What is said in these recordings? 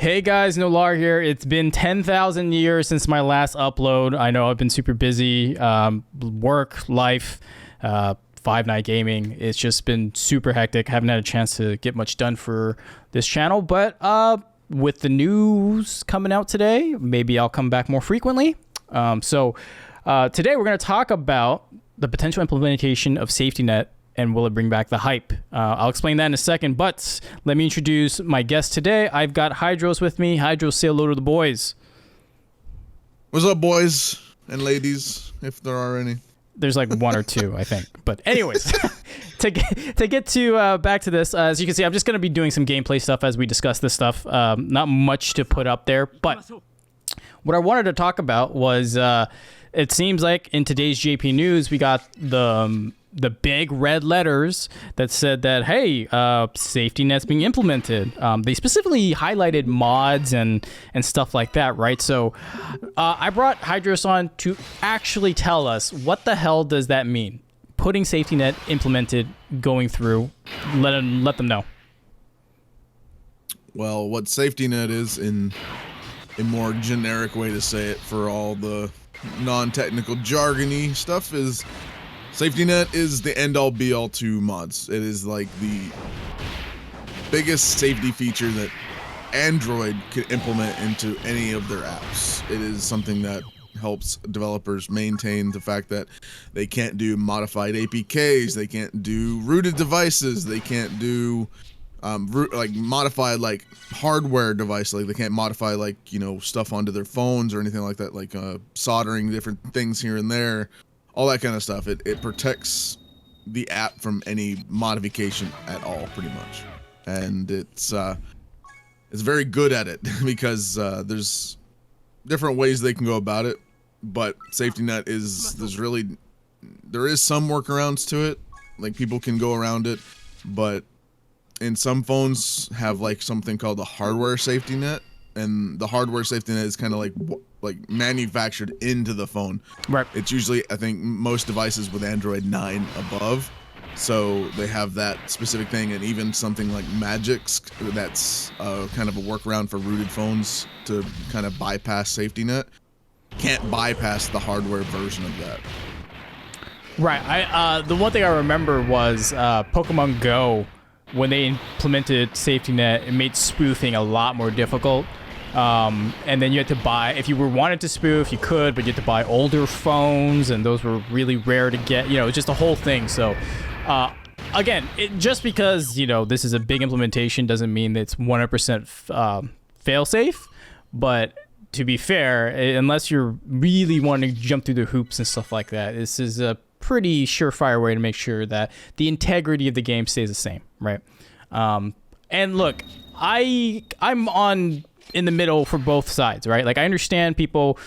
Hey guys, Nolar here. It's been 10,000 years since my last upload. I know I've been super busy, work, life, Five Night Gaming. It's just been super hectic. Haven't had a chance to get much done for this channel, but with the news coming out today, maybe I'll come back more frequently. So today we're going to talk about the potential implementation of safety net and will it bring back the hype? I'll explain that in a second, but let me introduce my guest today. I've got Hydros with me. Hydros, say hello to the boys. What's up, boys and ladies, if there are any? There's like one or two, I think. But anyways, to get to back to this, as you can see, I'm just going to be doing some gameplay stuff as we discuss this stuff. Not much to put up there, but what I wanted to talk about was it seems like in today's JP News, we got the big red letters that said that, hey, safety net's being implemented. They specifically highlighted mods and stuff like that, right? So I brought Hydros on to actually tell us what the hell does that mean? Putting safety net implemented, going through, let them know. Well, what safety net is, in a more generic way to say it for all the non-technical jargony stuff, is safety net is the end-all be-all to mods. It is like the biggest safety feature that Android can implement into any of their apps. It is something that helps developers maintain the fact that they can't do modified APKs, they can't do rooted devices, they can't do modified like hardware device, like they can't modify like, you know, stuff onto their phones or anything like that, like soldering different things here and there. All that kind of stuff. It protects the app from any modification at all, pretty much, and it's very good at it because there's different ways they can go about it, but safety net there is some workarounds to it, like people can go around it, but in some phones have like something called the hardware safety net, and the hardware safety net is kind of like manufactured into the phone. Right. It's usually, I think, most devices with Android 9 above, so they have that specific thing, and even something like Magic's, that's kind of a workaround for rooted phones to kind of bypass safety net, can't bypass the hardware version of that. Right. The one thing I remember was Pokemon Go, when they implemented safety net, it made spoofing a lot more difficult. And then you had to buy, if you wanted to spoof, you could, but you had to buy older phones, and those were really rare to get. You know, it's just a whole thing. So, again, just because, you know, this is a big implementation doesn't mean that it's 100% fail-safe. But to be fair, unless you're really wanting to jump through the hoops and stuff like that, this is a pretty surefire way to make sure that the integrity of the game stays the same, right? And look, I'm on in the middle for both sides, right? Like, I understand people,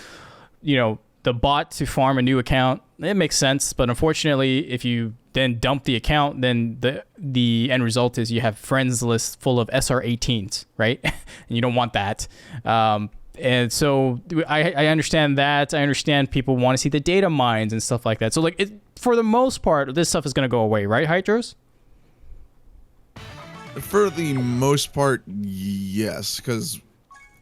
you know, the bot to farm a new account, it makes sense, but unfortunately, if you then dump the account, then the end result is you have friends list full of SR18s, right? And you don't want that. And so I understand that. I understand people want to see the data mines and stuff like that. So, like, for the most part, this stuff is going to go away, right, Hydros? For the most part, yes, because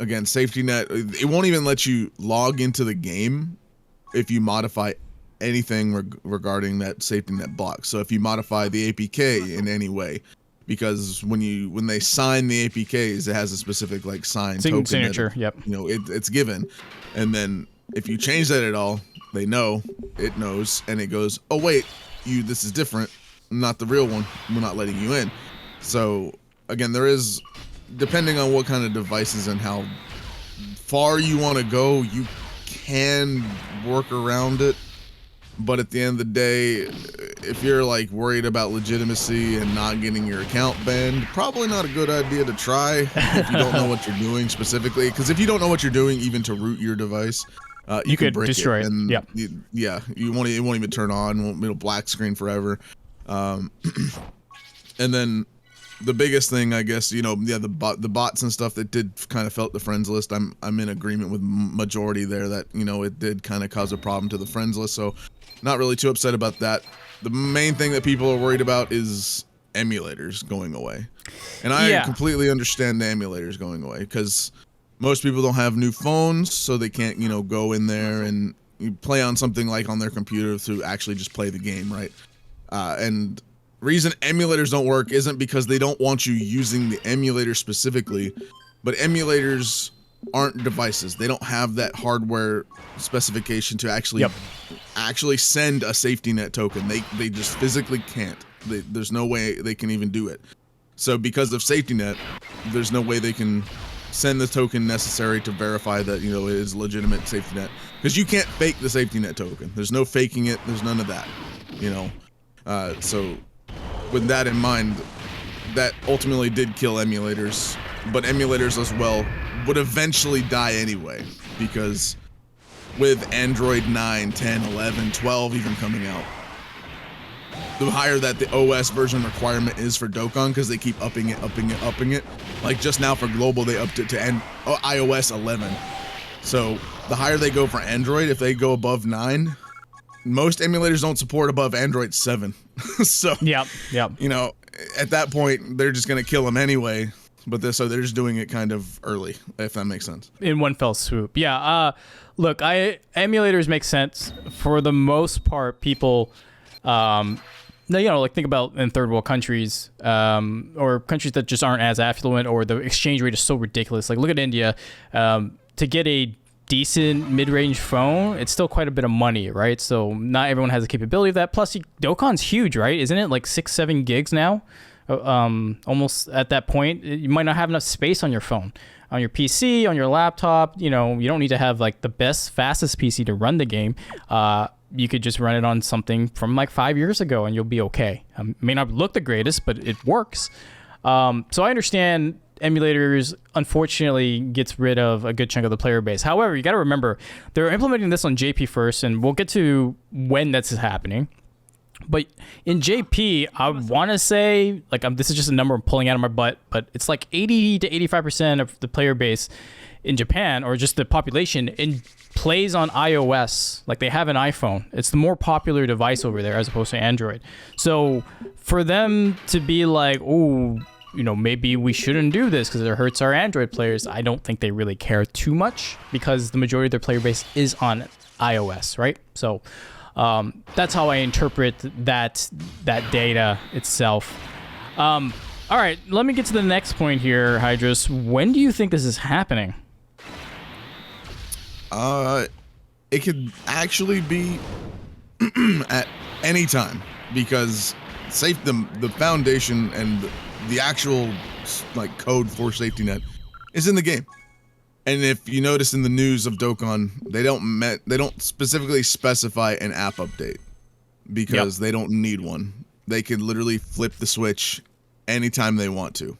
again, safety net, it won't even let you log into the game if you modify anything regarding that safety net block. So if you modify the APK in any way, because when they sign the APKs, it has a specific like sign token signature. Yep. You know, it's given, and then if you change that at all, it knows, and it goes, oh wait, this is different, not the real one. We're not letting you in. So again, there is, depending on what kind of devices and how far you want to go, you can work around it. But at the end of the day, if you're like worried about legitimacy and not getting your account banned, probably not a good idea to try if you don't know what you're doing specifically. Because if you don't know what you're doing, even to root your device, you could break destroy it. And yeah, it won't even turn on. It'll black screen forever. And then the biggest thing, I guess, you know, the bots and stuff that did kind of felt the friends list. I'm in agreement with majority there that, you know, it did kind of cause a problem to the friends list. So not really too upset about that. The main thing that people are worried about is emulators going away. And I completely understand the emulators going away, because Most people don't have new phones, so they can't, you know, go in there and you play on something like on their computer to actually just play the game, right? And reason emulators don't work isn't because they don't want you using the emulator specifically, but emulators aren't devices. They don't have that hardware specification to actually send a safety net token. They just physically can't. There's no way they can even do it. So because of safety net, there's no way they can send the token necessary to verify that, you know, it is legitimate safety net, because you can't fake the safety net token. There's no faking it. There's none of that, you know. So with that in mind, that ultimately did kill emulators, but emulators as well would eventually die anyway, because with Android 9, 10, 11, 12 even coming out, the higher that the OS version requirement is for Dokkan, because they keep upping it. Like just now for global, they upped it to iOS 11. So the higher they go for Android, if they go above 9, most emulators don't support above Android 7. So Yep. you know, at that point, they're just gonna kill them anyway. But so they're just doing it kind of early, if that makes sense. In one fell swoop. Yeah. Look, emulators make sense for the most part. People, you know, like think about in third world countries, or countries that just aren't as affluent, or the exchange rate is so ridiculous. Like look at India. To get a decent mid-range phone, it's still quite a bit of money, right? So not everyone has the capability of that. Plus, Dokkan's huge, right? Isn't it like 6-7 gigs now? Almost at that point, you might not have enough space on your phone, on your PC, on your laptop. You know, you don't need to have like the best, fastest PC to run the game. You could just run it on something from like 5 years ago and you'll be okay. May not look the greatest, but it works. So I understand emulators unfortunately gets rid of a good chunk of the player base. However, you got to remember they're implementing this on JP first, and we'll get to when that's happening. But in JP, I want to say, like, this is just a number I'm pulling out of my butt, but it's like 80 to 85% of the player base in Japan, or just the population, plays on iOS. Like, they have an iPhone. It's the more popular device over there as opposed to Android. So for them to be like, oh, you know, maybe we shouldn't do this because it hurts our Android players, I don't think they really care too much, because the majority of their player base is on iOS, right? So that's how I interpret that data itself. All right, let me get to the next point here, Hydros. When do you think this is happening? It could actually be at any time, because the foundation and the actual like code for safety net is in the game. And if you notice in the news of Dokkan, they don't specifically specify an app update, because they don't need one. They could literally flip the switch anytime they want to,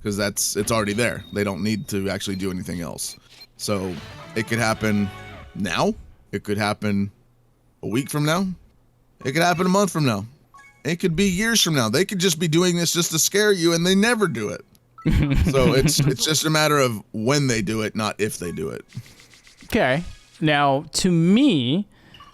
because it's already there. They don't need to actually do anything else. So it could happen now. It could happen a week from now. It could happen a month from now. It could be years from now. They could just be doing this just to scare you, and they never do it. So it's just a matter of when they do it, not if they do it. Okay. Now, to me,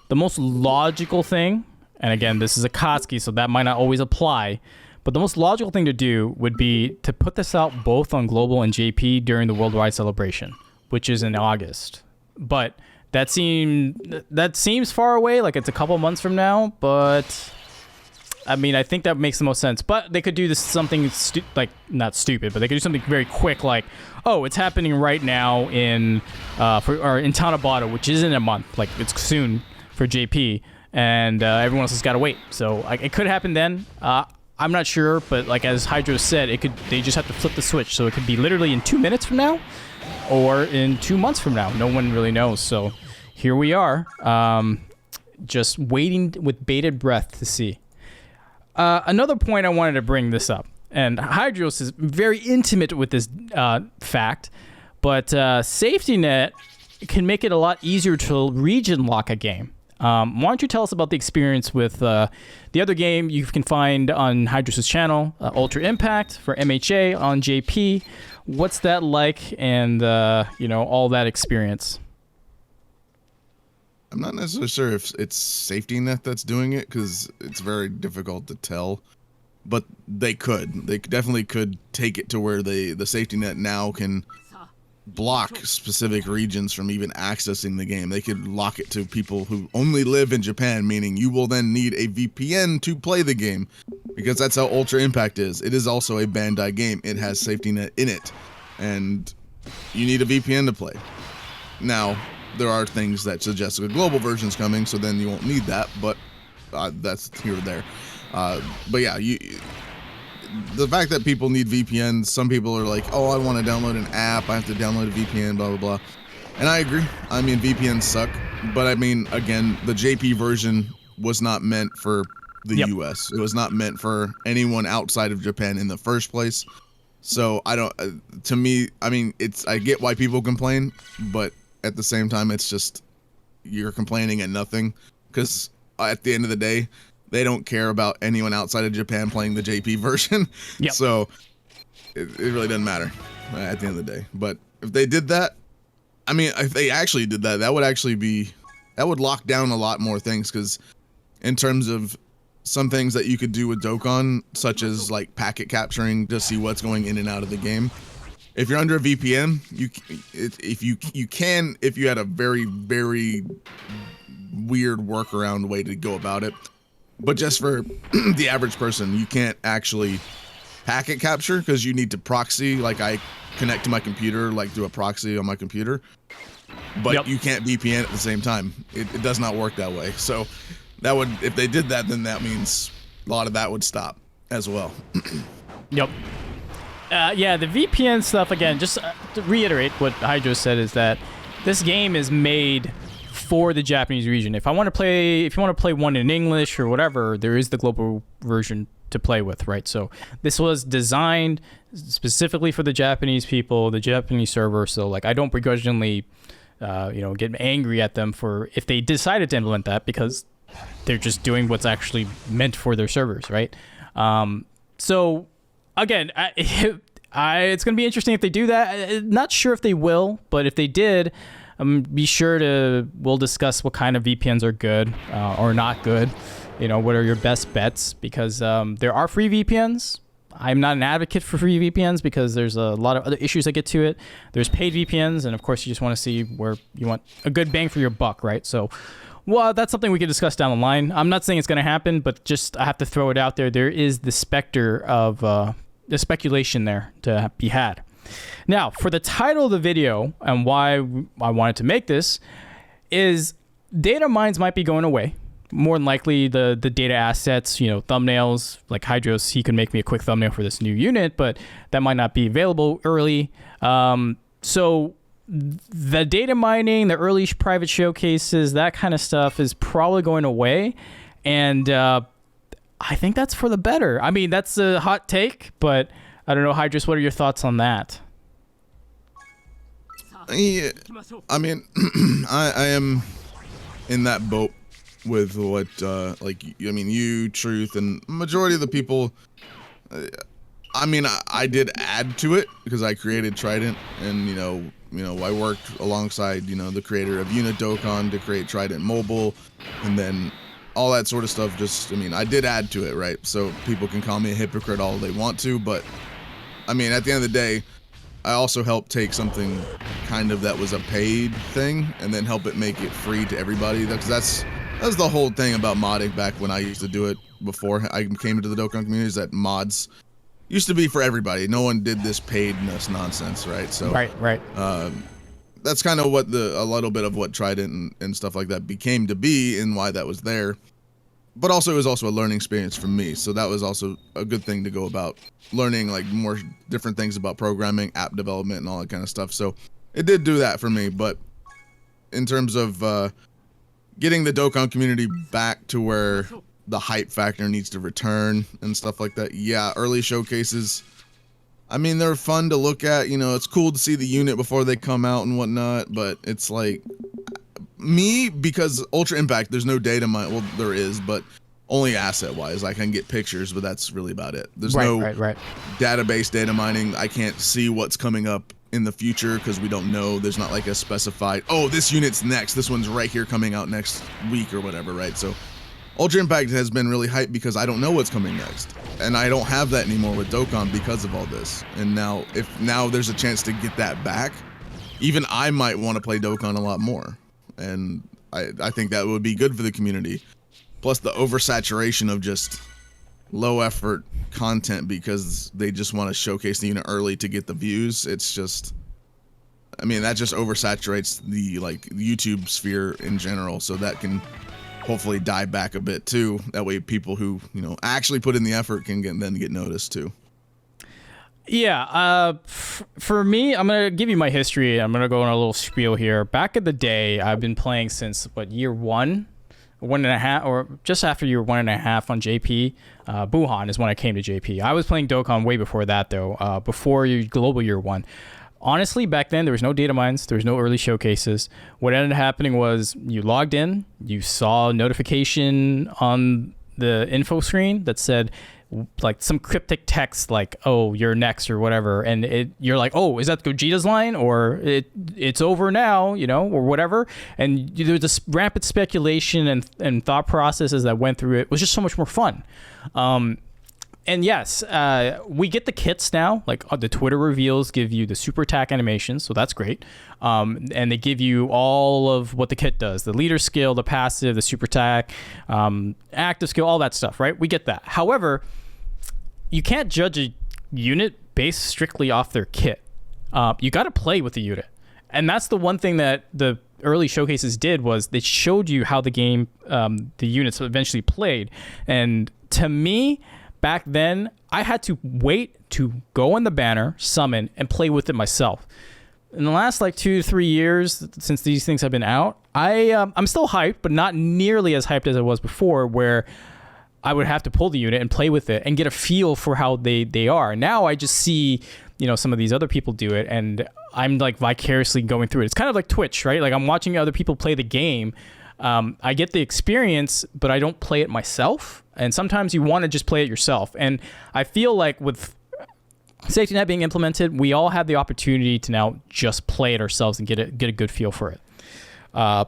the most logical thing, and again, this is a Kotsky, so that might not always apply, but the most logical thing to do would be to put this out both on global and JP during the worldwide celebration, which is in August. But that seems far away, like it's a couple months from now, but I mean, I think that makes the most sense. But they could do this something not stupid, but they could do something very quick, like, oh, it's happening right now in Tanabata, which is in a month, like it's soon for JP, and everyone else has got to wait. So it could happen then. I'm not sure, but like as Hydro said, they just have to flip the switch, so it could be literally in 2 minutes from now, or in 2 months from now. No one really knows. So here we are, just waiting with bated breath to see. Another point I wanted to bring this up, and Hydros is very intimate with this fact, but Safety Net can make it a lot easier to region lock a game. Why don't you tell us about the experience with the other game you can find on Hydros' channel, Ultra Impact for MHA on JP. What's that like, and all that experience? I'm not necessarily sure if it's Safety Net that's doing it, because it's very difficult to tell. But they definitely could take it to where the Safety Net now can block specific regions from even accessing the game. They could lock it to people who only live in Japan, meaning you will then need a VPN to play the game, because that's how Ultra Impact is. It is also a Bandai game. It has safety net in it, and you need a VPN to play. Now, there are things that suggest a global version's coming, so then you won't need that, but that's here or there. But yeah, the fact that people need VPNs, some people are like, oh, I want to download an app, I have to download a VPN, blah, blah, blah. And I agree. I mean, VPNs suck. But I mean, again, the JP version was not meant for the US. It was not meant for anyone outside of Japan in the first place. So I don't, to me, I mean, I get why people complain, but at the same time, it's just, you're complaining at nothing. Because at the end of the day, they don't care about anyone outside of Japan playing the JP version. So it really doesn't matter at the end of the day. But if they did that, I mean, if they actually did that, that would lock down a lot more things. Because in terms of some things that you could do with Dokkan, such as like packet capturing to see what's going in and out of the game. If you're under a VPN, if you had a very, very weird workaround way to go about it. But just for the average person, you can't actually packet capture because you need to proxy. Like I connect to my computer, like through a proxy on my computer, but you can't VPN at the same time. It does not work that way. So that would, if they did that, then that means a lot of that would stop as well. Yeah, the VPN stuff, again, just to reiterate what Hydro said, is that this game is made for the Japanese region. If you want to play one in English or whatever, there is the global version to play with, right? So this was designed specifically for the Japanese people, the Japanese server. So like, I don't begrudgingly, get angry at them for if they decided to implement that, because they're just doing what's actually meant for their servers, right? So again, it's going to be interesting if they do that. Not sure if they will, but if they did, be sure we'll discuss what kind of VPNs are good or not good. What are your best bets? Because there are free VPNs. I'm not an advocate for free VPNs because there's a lot of other issues that get to it. There's paid VPNs, and of course, you just want to see where you want a good bang for your buck, right? So, well, that's something we can discuss down the line. I'm not saying it's going to happen, but just I have to throw it out there. There is the specter of the speculation there to be had. Now, for the title of the video and why I wanted to make this is data mines might be going away. More than likely, the data assets, thumbnails, like Hydros, he can make me a quick thumbnail for this new unit, but that might not be available early. So the data mining, the early private showcases, that kind of stuff is probably going away. And I think that's for the better. I mean, that's a hot take, but I don't know, Hydros, what are your thoughts on that? Yeah, I mean, I am in that boat with what, you, Truth, and majority of the people. I mean, I did add to it because I created Trident, and I worked alongside the creator of Unit Dokkan to create Trident Mobile, and then all that sort of stuff. I did add to it, right? So people can call me a hypocrite all they want to, but I mean, at the end of the day, I also helped take something kind of that was a paid thing and then help it make it free to everybody. That's the whole thing about modding back when I used to do it before I came into the Dokkan community, is that mods used to be for everybody. No one did this paidness nonsense, right? So right. That's kind of what a little bit of what Trident and stuff like that became to be, and why that was there. But also, it was also a learning experience for me. So that was also a good thing to go about, learning like more different things about programming, app development, and all that kind of stuff. So it did do that for me. But in terms of getting the Dokkan community back to where the hype factor needs to return and stuff like that, yeah, early showcases, I mean, they're fun to look at. It's cool to see the unit before they come out and whatnot. But it's like, because Ultra Impact, there's no data mine. Well, there is, but only asset wise. I can get pictures, but that's really about it. There's no database data mining. I can't see what's coming up in the future because we don't know. There's not like a specified, oh, this unit's next, this one's right here coming out next week or whatever, right? So Ultra Impact has been really hyped because I don't know what's coming next, and I don't have that anymore with Dokkan because of all this. And now, if there's a chance to get that back, even I might want to play Dokkan a lot more, and I think that would be good for the community. Plus the oversaturation of just low effort content because they just want to showcase the unit early to get the views. It's just, I mean, that just oversaturates the YouTube sphere in general. So that can hopefully die back a bit too. That way people who, actually put in the effort can get noticed too. Yeah, for me, I'm going to give you my history. I'm going to go on a little spiel here. Back in the day, I've been playing since, year 1.5, or just after year 1.5 on JP. Buhan is when I came to JP. I was playing Dokkan way before that, though, before Global Year 1. Honestly, back then, there was no data mines. There was no early showcases. What ended up happening was you logged in, you saw a notification on the info screen that said, some cryptic text oh, you're next or whatever, and you're like, oh, is that Gogeta's line, or it's over now, or whatever. And there's this rampant speculation and thought processes that went through it. It was just so much more fun. And yes, we get the kits now. The Twitter reveals give you the super attack animations, so that's great. And they give you all of what the kit does: the leader skill, the passive, the super attack, active skill, all that stuff, right? We get that. However, you can't judge a unit based strictly off their kit. You got to play with the unit. And that's the one thing that the early showcases did, was they showed you how the game, the units eventually played. And to me, back then, I had to wait to go on the banner, summon, and play with it myself. In the last 2 to 3 years since these things have been out, I'm still hyped, but not nearly as hyped as I was before, where I would have to pull the unit and play with it and get a feel for how they are. Now I just see, some of these other people do it, and I'm vicariously going through it. It's kind of like Twitch, right? I'm watching other people play the game. I get the experience, but I don't play it myself. And sometimes you want to just play it yourself. And I feel like with safety net being implemented, we all have the opportunity to now just play it ourselves and get a good feel for it.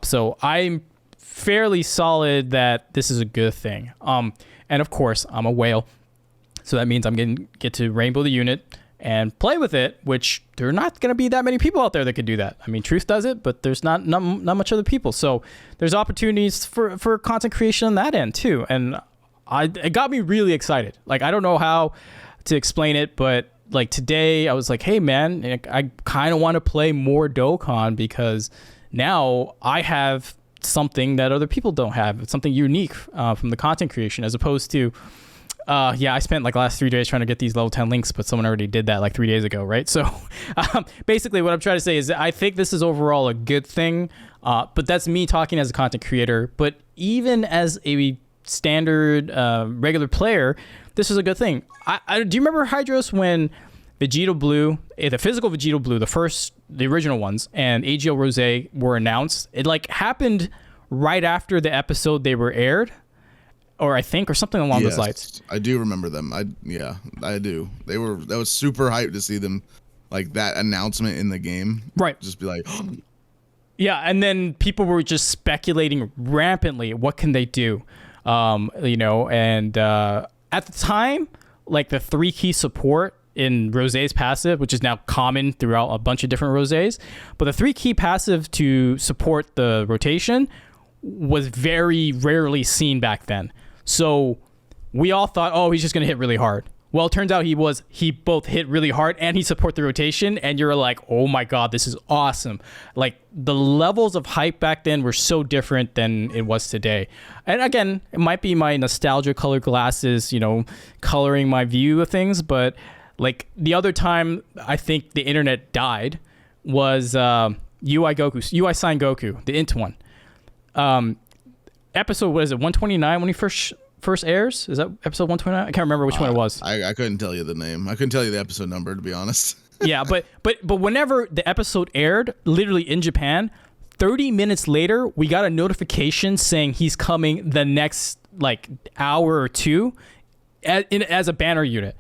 So I'm fairly solid that this is a good thing. And of course, I'm a whale, so that means I'm get to rainbow the unit and play with it, which there are not going to be that many people out there that could do that. I mean, Truth does it, but there's not much other people. So there's opportunities for content creation on that end too. And it got me really excited. I don't know how to explain it, but today I was like, hey man, I kind of want to play more Dokkan because now I have something that other people don't have. It's something unique from the content creation, as opposed to I spent the last 3 days trying to get these level 10 links, but someone already did that 3 days ago, right? So basically what I'm trying to say is that I think this is overall a good thing, but that's me talking as a content creator. But even as a standard regular player, this is a good thing. Do you remember, Hydros, when Vegeta Blue, the physical Vegeta Blue, the original ones, and AGL Rosé were announced? It happened right after the episode they were aired, or something along those lines. I do remember them. I do. That was super hyped to see them, that announcement in the game. Right. Just be like, yeah, and then people were just speculating rampantly. What can they do? And at the time, the 3-key support in Rosé's passive, which is now common throughout a bunch of different Rosés, but the 3-key passive to support the rotation was very rarely seen back then. So we all thought, oh, he's just going to hit really hard. Well, it turns out he both hit really hard and he support the rotation, and you're like, oh my God, this is awesome. The levels of hype back then were so different than it was today. And again, it might be my nostalgia colored glasses, coloring my view of things, but the other time I think the internet died was UI Sign Goku, the int one. Episode, what is it, 129 when he first airs? Is that episode 129? I can't remember which one it was. I couldn't tell you the name. I couldn't tell you the episode number, to be honest. Yeah, but whenever the episode aired, literally in Japan, 30 minutes later, we got a notification saying he's coming the next hour or two as a banner unit.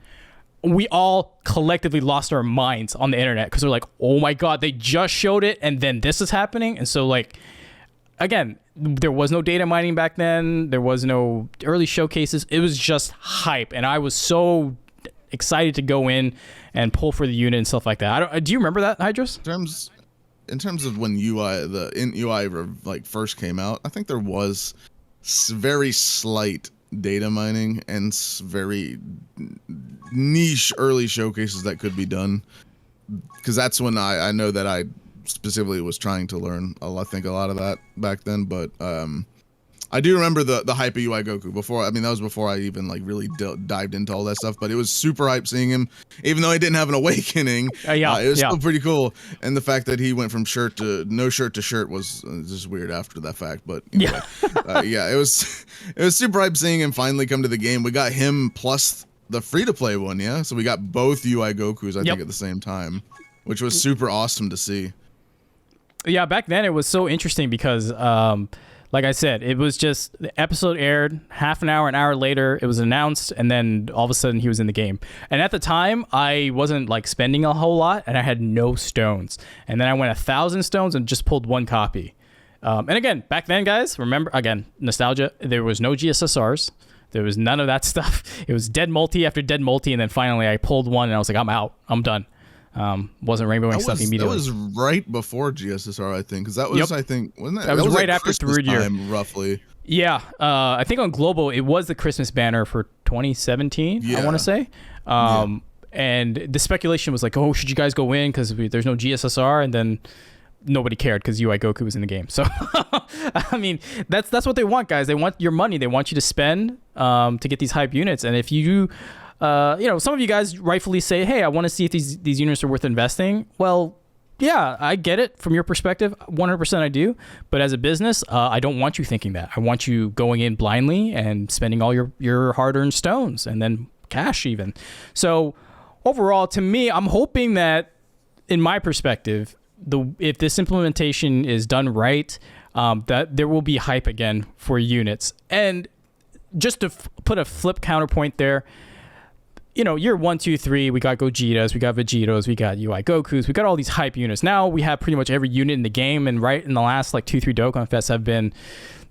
We all collectively lost our minds on the internet because we're like, oh my God, they just showed it and then this is happening. And so again, there was no data mining back then. There was no early showcases. It was just hype. And I was so excited to go in and pull for the unit and stuff like that. Do you remember that, Hydros? in terms of when UI like first came out, I think there was very slight data mining and very niche early showcases that could be done, because that's when I know that I specifically was trying to learn I think a lot of that back then. But I do remember the hype of UI Goku before. I mean, that was before I even like really dived into all that stuff. But it was super hype seeing him, even though he didn't have an awakening. It was still pretty cool. And the fact that he went from no shirt to shirt was just weird after that fact. But anyway, it was super hype seeing him finally come to the game. We got him plus the free to play one, yeah. So we got both UI Gokus, I think, at the same time, which was super awesome to see. Yeah, back then it was so interesting because. Like I said, it was just the episode aired, half an hour later, it was announced, and then all of a sudden he was in the game. And at the time, I wasn't like spending a whole lot, and I had no stones. And then I went 1,000 stones and just pulled one copy. And again, back then, guys, remember, again, nostalgia, there was no GSSRs. There was none of that stuff. It was dead multi after dead multi, and then finally I pulled one, and I was like, I'm out. I'm done. Wasn't rainbowing stuff immediately. That was right before GSSR, I think, because that was, I think, wasn't that? That was right like after third year, roughly. Yeah, I think on global it was the Christmas banner for 2017. Yeah. I want to say, and the speculation was like, oh, should you guys go in because there's no GSSR, and then nobody cared because UI Goku was in the game. So, I mean, that's what they want, guys. They want your money. They want you to spend to get these hype units, and if you. Some of you guys rightfully say, hey, I want to see if these units are worth investing. Well, yeah, I get it from your perspective. 100% I do. But as a business, I don't want you thinking that. I want you going in blindly and spending all your hard-earned stones and then cash even. So overall, to me, I'm hoping that, in my perspective, if this implementation is done right, that there will be hype again for units. And just to put a flip counterpoint there, year 1, 2, 3, we got Gogetas, we got Vegetos, we got UI Gokus, we got all these hype units. Now we have pretty much every unit in the game, and right in the last like 2, 3 Dokkan Fests have been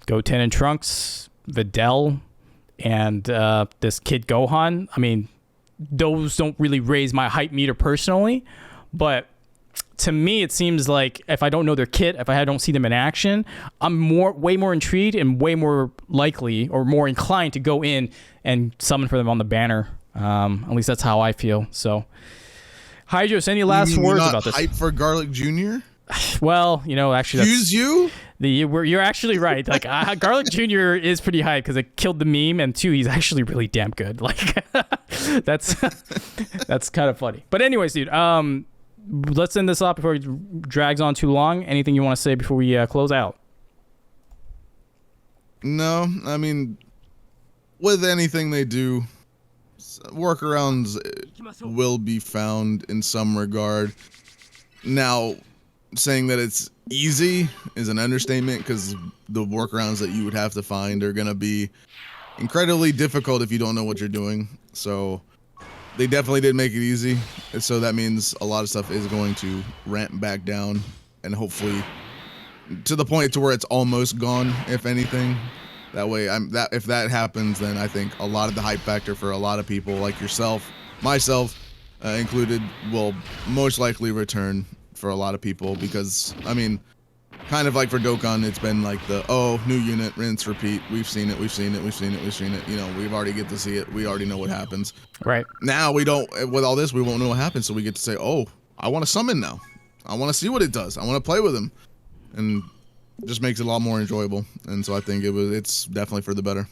Goten and Trunks, Videl, and this kid Gohan. I mean, those don't really raise my hype meter personally, but to me, it seems like if I don't know their kit, if I don't see them in action, I'm way more intrigued and way more likely or more inclined to go in and summon for them on the banner. At least that's how I feel. So, Hydros, any last words about this? Hype for Garlic Jr.? Well, actually, you're actually right. Like Garlic Jr. is pretty hype because it killed the meme, and 2, he's actually really damn good. Like that's kind of funny. But anyways, dude, let's end this off before it drags on too long. Anything you want to say before we close out? No, I mean, with anything they do, workarounds will be found in some regard. Now, saying that it's easy is an understatement, because the workarounds that you would have to find are going to be incredibly difficult if you don't know what you're doing. So they definitely did make it easy. And so that means a lot of stuff is going to ramp back down, and hopefully to the point to where it's almost gone, if anything. That way, if that happens, then I think a lot of the hype factor for a lot of people, like yourself, myself included, will most likely return for a lot of people. Because, I mean, kind of like for Dokkan, it's been like new unit, rinse, repeat. We've seen it. We've already get to see it. We already know what happens. Right. Now we don't, with all this, we won't know what happens. So we get to say, oh, I want to summon now. I want to see what it does. I want to play with him. And just makes it a lot more enjoyable. And so I think it's definitely for the better.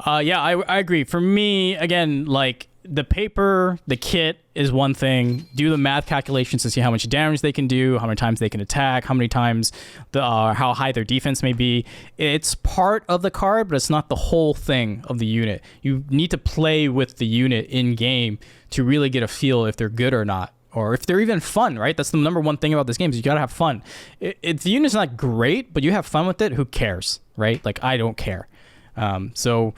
Yeah, I agree. For me, again, like the paper, the kit is one thing. Do the math calculations to see how much damage they can do, how many times they can attack, how many times how high their defense may be. It's part of the card, but it's not the whole thing of the unit. You need to play with the unit in game to really get a feel if they're good or not, or if they're even fun, right? That's the number one thing about this game, is you gotta have fun. The unit's not great, but you have fun with it, who cares, right? Like, I don't care. So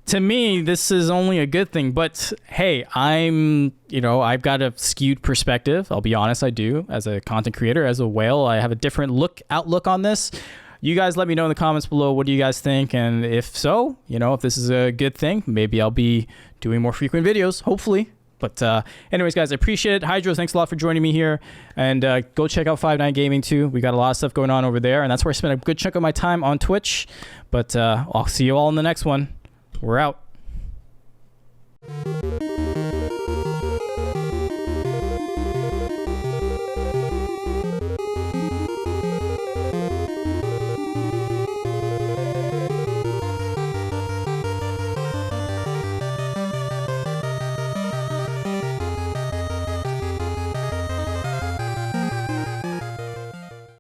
to me, this is only a good thing. But hey, I've got a skewed perspective. I'll be honest, I do. As a content creator, as a whale, I have a different outlook on this. You guys let me know in the comments below, what do you guys think? And if so, if this is a good thing, maybe I'll be doing more frequent videos, hopefully. But anyways, guys, I appreciate it. Hydro, thanks a lot for joining me here. And go check out 5-9 Gaming too. We got a lot of stuff going on over there. And that's where I spend a good chunk of my time on Twitch. But I'll see you all in the next one. We're out.